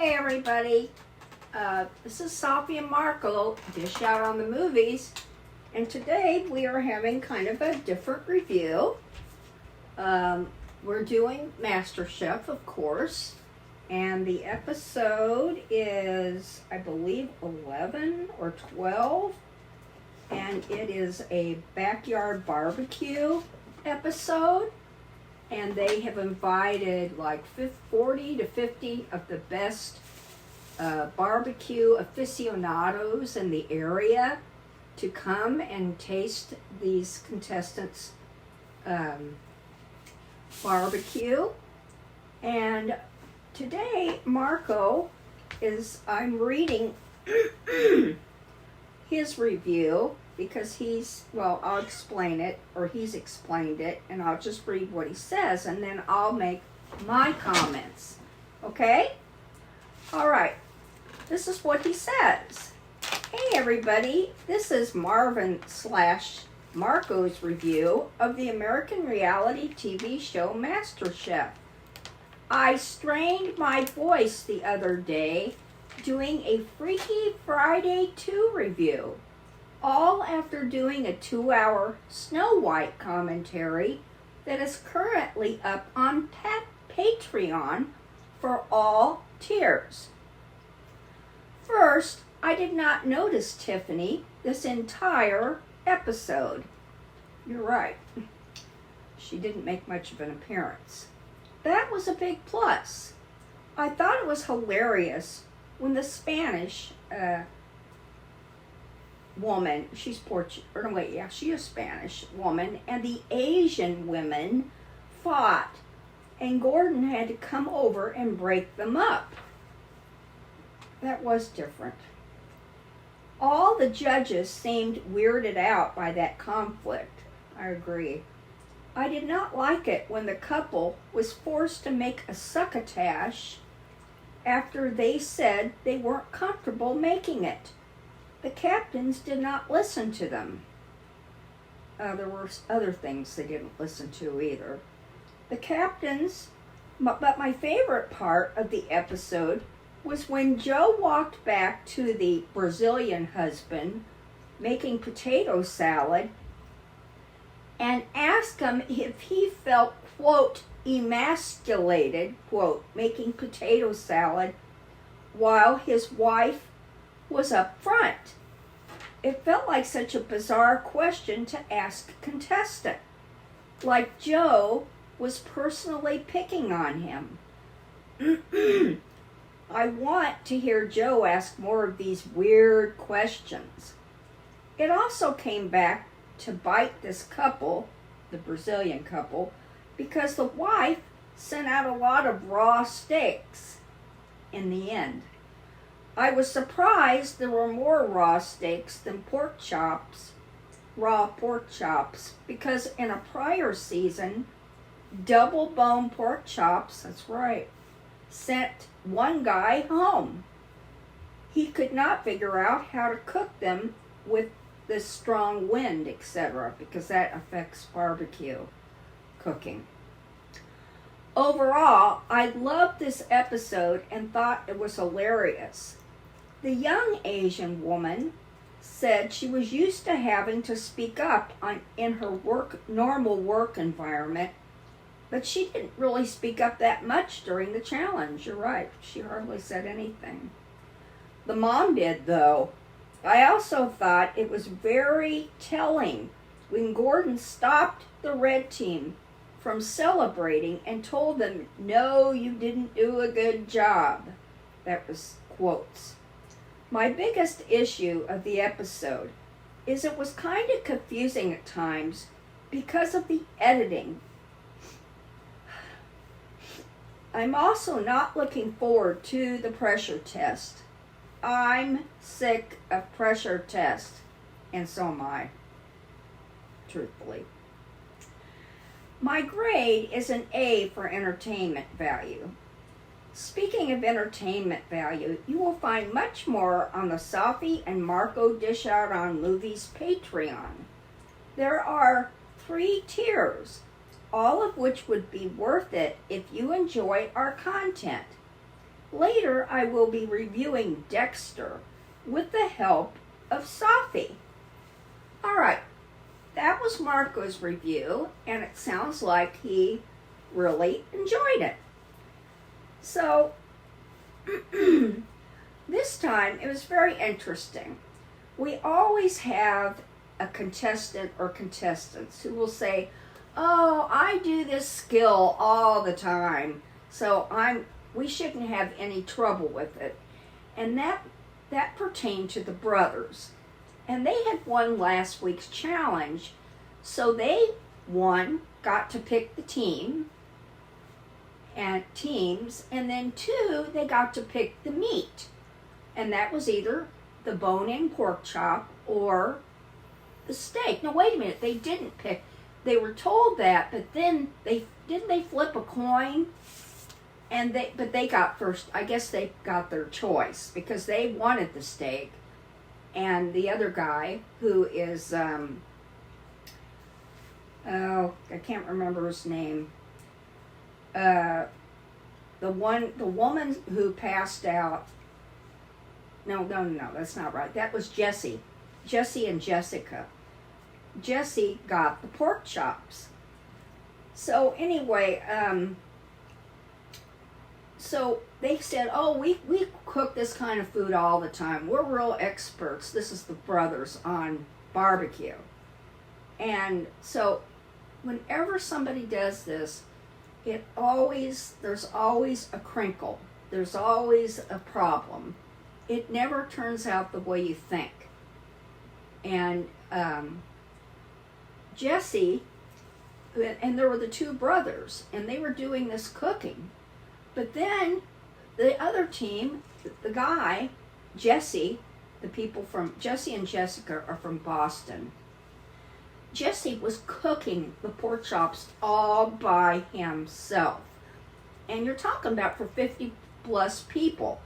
Hey everybody, this is Safi and Marco, Dish Out on the Movies, and today we are having kind of a different review. We're doing Masterchef, of course, and the episode is, I believe, 11 or 12, and it is a backyard barbecue episode. And they have invited like 40 to 50 of the best barbecue aficionados in the area to come and taste these contestants' barbecue. And today, Marco I'm reading his review because I'll explain it, or he's explained it, and I'll just read what he says, and then I'll make my comments. Okay? All right. This is what he says. Hey, everybody. This is Marvin/Marco's review of the American reality TV show MasterChef. I strained my voice the other day doing a Freaky Friday 2 review, all after doing a 2-hour Snow White commentary that is currently up on Patreon for all tiers. First, I did not notice Tiffany this entire episode. You're right. She didn't make much of an appearance. That was a big plus. I thought it was hilarious when the Spanish woman, she's she is Spanish woman, and the Asian women fought, and Gordon had to come over and break them up. That was different. All the judges seemed weirded out by that conflict. I agree. I did not like it when the couple was forced to make a succotash after they said they weren't comfortable making it. The captains did not listen to them. There were other things they didn't listen to either. The captains, but my favorite part of the episode was when Joe walked back to the Brazilian husband making potato salad and asked him if he felt, quote, emasculated, quote, making potato salad while his wife was up front. It felt like such a bizarre question to ask a contestant, like Joe was personally picking on him. I want to hear Joe ask more of these weird questions. It also came back to bite this couple, the Brazilian couple, because the wife sent out a lot of raw steaks in the end. I was surprised there were more raw steaks than raw pork chops, because in a prior season, double bone pork chops, that's right, sent one guy home. He could not figure out how to cook them with the strong wind, etc., because that affects barbecue cooking. Overall, I loved this episode and thought it was hilarious. The young Asian woman said she was used to having to speak up in her normal work environment, but she didn't really speak up that much during the challenge. You're right, she hardly said anything. The mom did, though. I also thought it was very telling when Gordon stopped the red team from celebrating and told them, "No, you didn't do a good job." That was quotes. My biggest issue of the episode is it was kind of confusing at times because of the editing. I'm also not looking forward to the pressure test. I'm sick of pressure tests, and so am I, truthfully. My grade is an A for entertainment value. Speaking of entertainment value, you will find much more on the Safi and Marco Dish Out on Movies Patreon. There are 3 tiers, all of which would be worth it if you enjoy our content. Later, I will be reviewing Dexter with the help of Safi. All right, that was Marco's review, and it sounds like he really enjoyed it. So, this time it was very interesting. We always have a contestant or contestants who will say, "Oh, I do this skill all the time, so we shouldn't have any trouble with it." And that pertained to the brothers. And they had won last week's challenge, so they, one, got to pick the teams, and then two, they got to pick the meat. And that was either the bone-in pork chop or the steak. No, wait a minute, they didn't pick. They were told that, but then they flip a coin, but they got first. I guess they got their choice because they wanted the steak, and the other guy who is I can't remember his name. The woman who passed out. No, that's not right. That was Jessie. Jessie and Jessica. Jessie got the pork chops. So anyway, so they said, "Oh, we cook this kind of food all the time. We're real experts." This is the brothers on barbecue. And so whenever somebody does this, there's always a crinkle. There's always a problem. It never turns out the way you think. And Jessie, and there were the two brothers, and they were doing this cooking. But then the other team, the guy, Jesse, Jesse and Jessica are from Boston. Jesse was cooking the pork chops all by himself. And you're talking about for 50 plus people.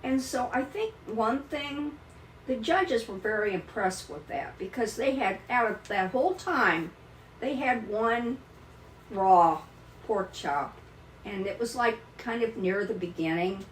And so I think one thing, the judges were very impressed with that because they had, out of that whole time, they had one raw pork chop, and it was like kind of near the beginning.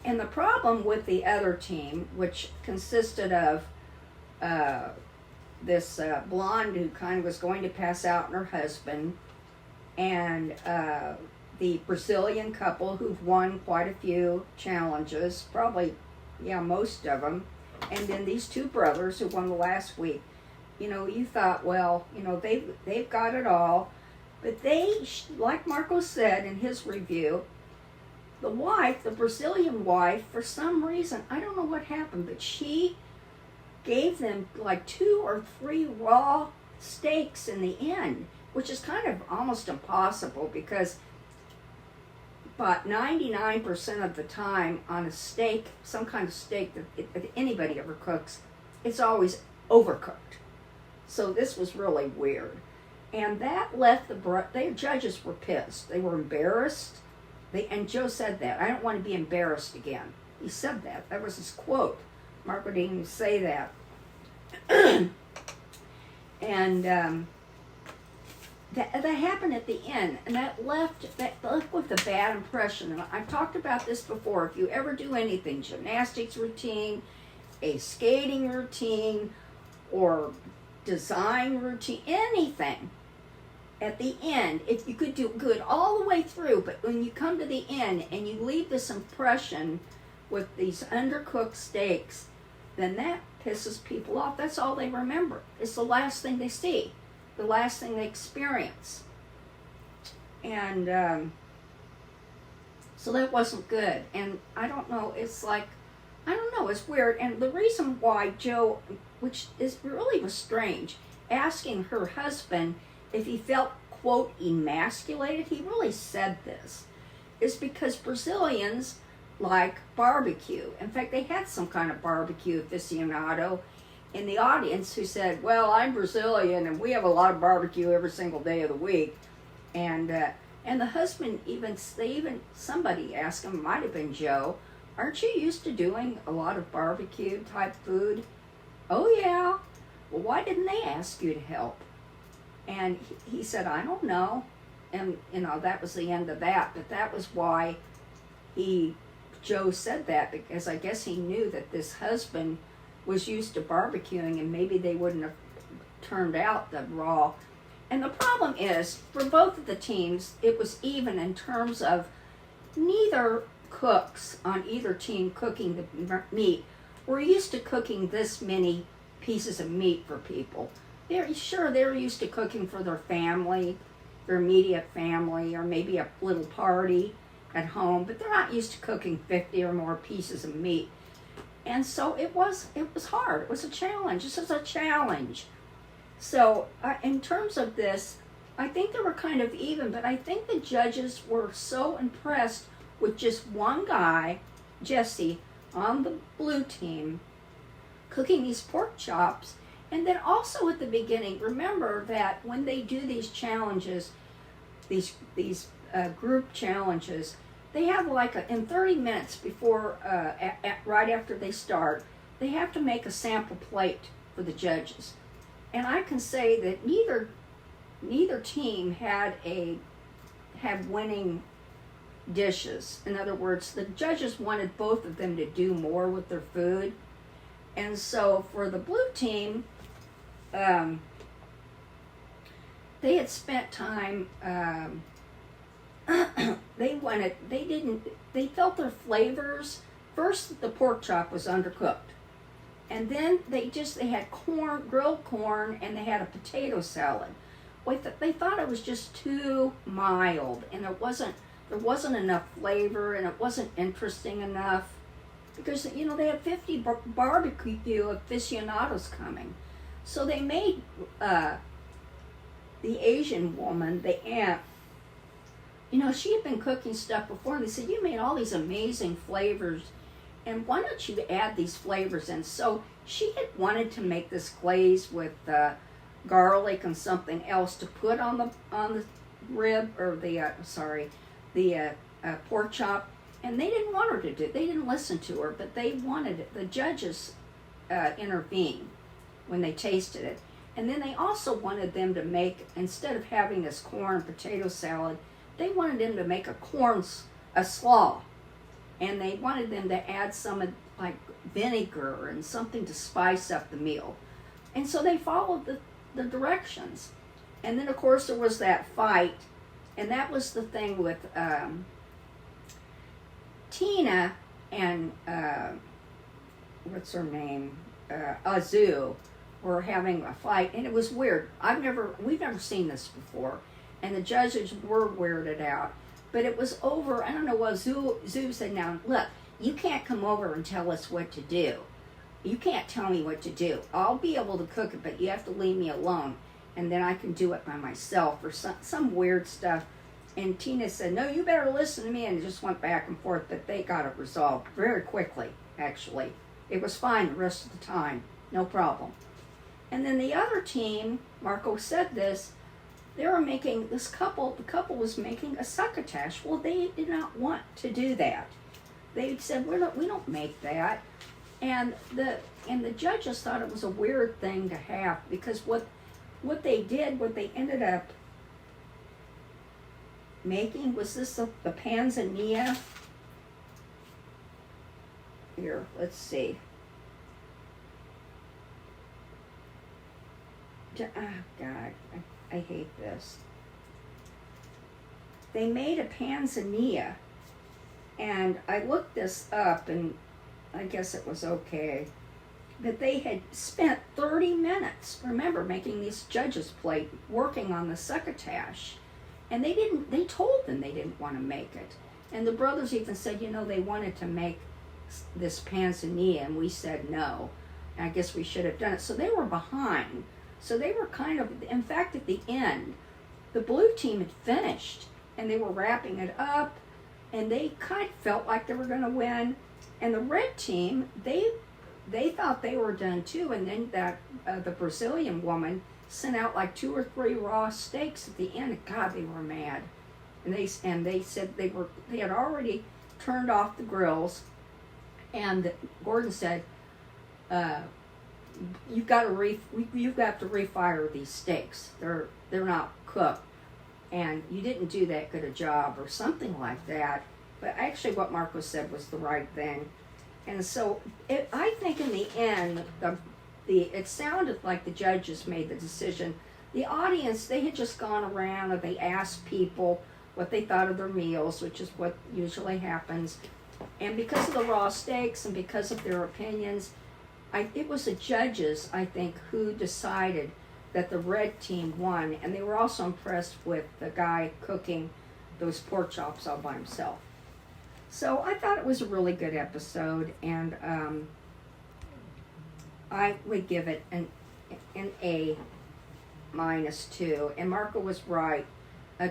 And the problem with the other team, which consisted of this blonde who kind of was going to pass out, and her husband, and the Brazilian couple who've won quite a few challenges, probably, most of them, and then these two brothers who won the last week. You thought, well, they've got it all, but they, like Marco said in his review, the wife, the Brazilian wife, for some reason, I don't know what happened, but she gave them like 2 or 3 raw steaks in the end, which is kind of almost impossible because but 99% of the time on a steak, some kind of steak that anybody ever cooks, it's always overcooked. So this was really weird. And that left the judges were pissed. They were embarrassed. And Joe said that. "I don't want to be embarrassed again." He said that. That was his quote. Marco didn't even say that. And that happened at the end, and that left with a bad impression. And I've talked about this before. If you ever do anything, gymnastics routine, a skating routine, or design routine, anything, at the end, if you could do good all the way through, but when you come to the end and you leave this impression with these undercooked steaks, then that pisses people off. That's all they remember. It's the last thing they see, the last thing they experience. And so that wasn't good. And I don't know, it's weird. And the reason why Joe, which really was strange, asking her husband if he felt, quote, emasculated, he really said this, is because Brazilians like barbecue. In fact, they had some kind of barbecue aficionado in the audience who said, "Well, I'm Brazilian and we have a lot of barbecue every single day of the week." And the husband somebody asked him, might have been Joe, "Aren't you used to doing a lot of barbecue type food?" "Oh yeah." "Well, why didn't they ask you to help?" And he said, "I don't know." And that was the end of that. But that was why Joe said that because I guess he knew that this husband was used to barbecuing and maybe they wouldn't have turned out the raw. And the problem is, for both of the teams, it was even in terms of neither cooks on either team cooking the meat were used to cooking this many pieces of meat for people. They're used to cooking for their family, their immediate family, or maybe a little party at home, but they're not used to cooking 50 or more pieces of meat. And so it was hard. It was a challenge. This is a challenge. So in terms of this, I think they were kind of even, but I think the judges were so impressed with just one guy, Jesse, on the blue team, cooking these pork chops. And then also at the beginning, remember that when they do these challenges, these group challenges, they have in 30 minutes before, right after they start, they have to make a sample plate for the judges. And I can say that neither team had winning dishes. In other words, the judges wanted both of them to do more with their food. And so for the blue team, they had spent time, they felt their flavors. First, the pork chop was undercooked. And then they had grilled corn, and they had a potato salad. They thought it was just too mild, and there wasn't enough flavor, and it wasn't interesting enough. Because, they had 50 barbecue aficionados coming. So they made the Asian woman, the aunt, she had been cooking stuff before, and they said, you made all these amazing flavors, and why don't you add these flavors in? So she had wanted to make this glaze with garlic and something else to put on the rib, or the pork chop, and they didn't want her to do. They didn't listen to her, but they wanted it. The judges intervened when they tasted it, and then they also wanted them to make, instead of having this corn potato salad, they wanted them to make a slaw. And they wanted them to add some vinegar and something to spice up the meal. And so they followed the directions. And then, of course, there was that fight. And that was the thing with Tina and, what's her name? Azu were having a fight. And it was weird. We've never seen this before. And the judges were weirded out. But it was over, I don't know what Zoo said, now, look, you can't come over and tell us what to do. You can't tell me what to do. I'll be able to cook it, but you have to leave me alone. And then I can do it by myself or some weird stuff. And Tina said, no, you better listen to me. And it just went back and forth, but they got it resolved very quickly, actually. It was fine the rest of the time, no problem. And then the other team, Marco said this, they were making the couple was making a succotash. Well, they did not want to do that. They said, we don't make that. And the judges thought it was a weird thing to have, because what they ended up making was this the panzanilla. Here, let's see. Oh, God. I hate this. They made a panzanilla, and I looked this up, and I guess it was okay. But they had spent 30 minutes, remember, making these judges' plate, working on the succotash. And they told them they didn't want to make it. And the brothers even said, they wanted to make this panzanilla, and we said no. And I guess we should have done it. So they were behind. So they were kind of, in fact, at the end, the blue team had finished, and they were wrapping it up, and they kind of felt like they were going to win. And the red team, they thought they were done too, and then the Brazilian woman sent out 2 or 3 raw steaks at the end. God, they were mad. And they said they had already turned off the grills, and Gordon said, you've got to refire these steaks. They're not cooked, and you didn't do that good a job, or something like that. but actually what Marco said was the right thing. And so I think in the end, it sounded like the judges made the decision. The audience, they had just gone around and they asked people what they thought of their meals, which is what usually happens. And because of the raw steaks and because of their opinions, it was the judges, I think, who decided that the red team won. And they were also impressed with the guy cooking those pork chops all by himself. So I thought it was a really good episode, and I would give it an A- 2. And Marco was right.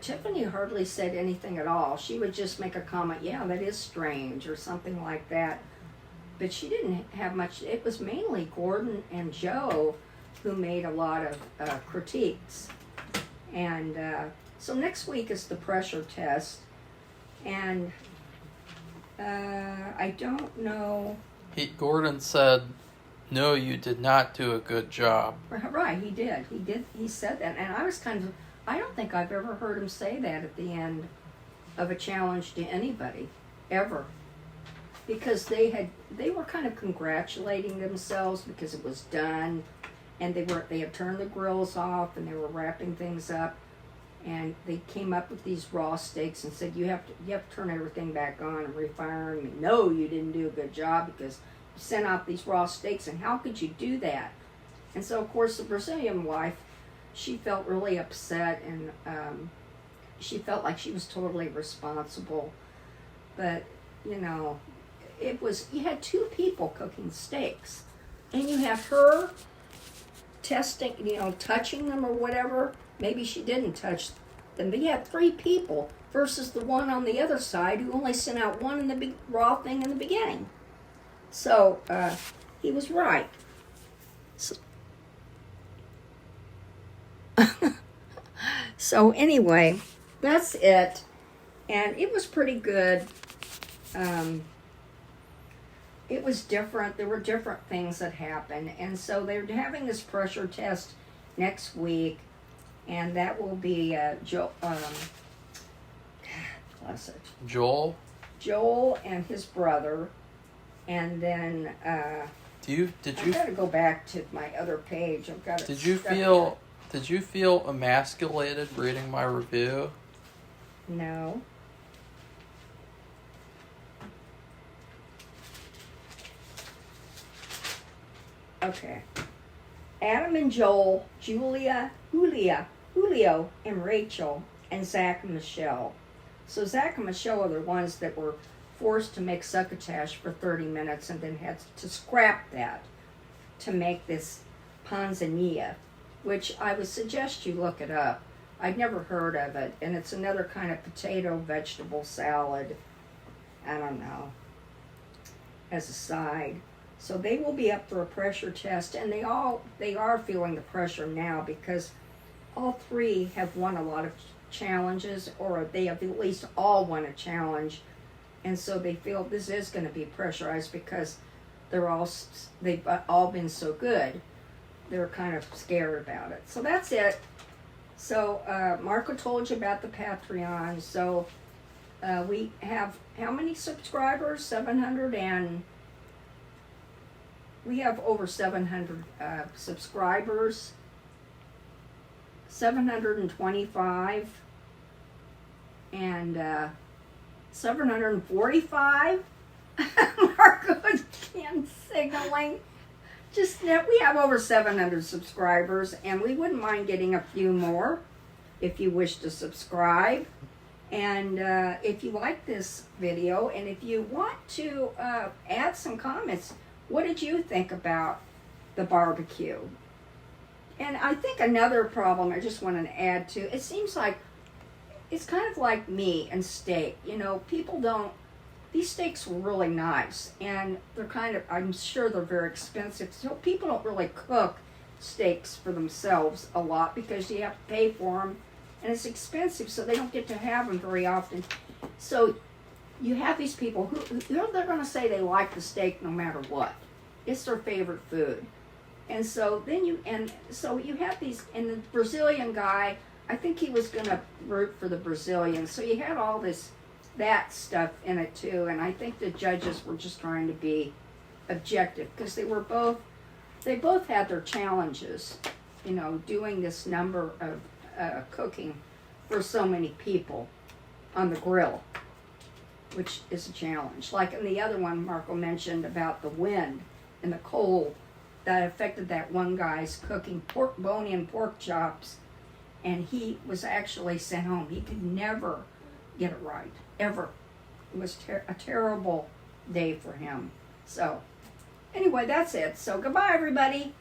Tiffany hardly said anything at all. She would just make a comment, yeah, that is strange, or something like that. But she didn't have much. It was mainly Gordon and Joe who made a lot of critiques. And so next week is the pressure test. And I don't know. Gordon said, no, you did not do a good job. Right, he did. He said that. And I was I don't think I've ever heard him say that at the end of a challenge to anybody, ever. Because they were kind of congratulating themselves because it was done, and they had turned the grills off and they were wrapping things up, and they came up with these raw steaks and said, you have to turn everything back on and refire them. No, you didn't do a good job because you sent out these raw steaks, and how could you do that? And so of course the Brazilian wife, she felt really upset, and she felt like she was totally responsible. But you know, you had two people cooking steaks, and you have her testing, touching them or whatever. Maybe she didn't touch them, but you had 3 people versus the one on the other side who only sent out one in the big raw thing in the beginning. So he was right. So anyway, that's it, and it was pretty good. It was different. There were different things that happened, and so they're having this pressure test next week, and that will be Joel and his brother, and then I gotta go back to my other page. I've got it. Did you feel emasculated reading my review? No. Okay. Adam and Joel, Julio, and Rachel, and Zach and Michelle. So Zach and Michelle are the ones that were forced to make succotash for 30 minutes and then had to scrap that to make this panzanilla, which I would suggest you look it up. I'd never heard of it, and it's another kind of potato vegetable salad, I don't know, as a side. So they will be up for a pressure test, and they are feeling the pressure now because all 3 have won a lot of challenges, or they have at least all won a challenge, and so they feel this is going to be pressurized because they've all been so good. They're kind of scared about it. So that's it. So Marco told you about the Patreon. So we have how many subscribers? 700, and we have over 700 subscribers. 725 and 745. Marco again signaling. We have over 700 subscribers, and we wouldn't mind getting a few more if you wish to subscribe. And if you like this video, and if you want to add some comments, what did you think about the barbecue? And I think another problem I just want to add to, it seems like it's kind of like meat and steak. These steaks were really nice, and I'm sure they're very expensive. So people don't really cook steaks for themselves a lot because you have to pay for them, and it's expensive, so they don't get to have them very often. So you have these people who they're going to say they like the steak no matter what. It's their favorite food. And so you have these, and the Brazilian guy, I think he was going to root for the Brazilians. So you had all this that stuff in it too. And I think the judges were just trying to be objective because they both had their challenges, you know, doing this number of cooking for so many people on the grill, which is a challenge. Like in the other one, Marco mentioned about the wind and the cold that affected that one guy's cooking bone-in pork chops, and he was actually sent home. He could never get it right, ever. It was a terrible day for him. So, anyway, that's it. So, goodbye, everybody.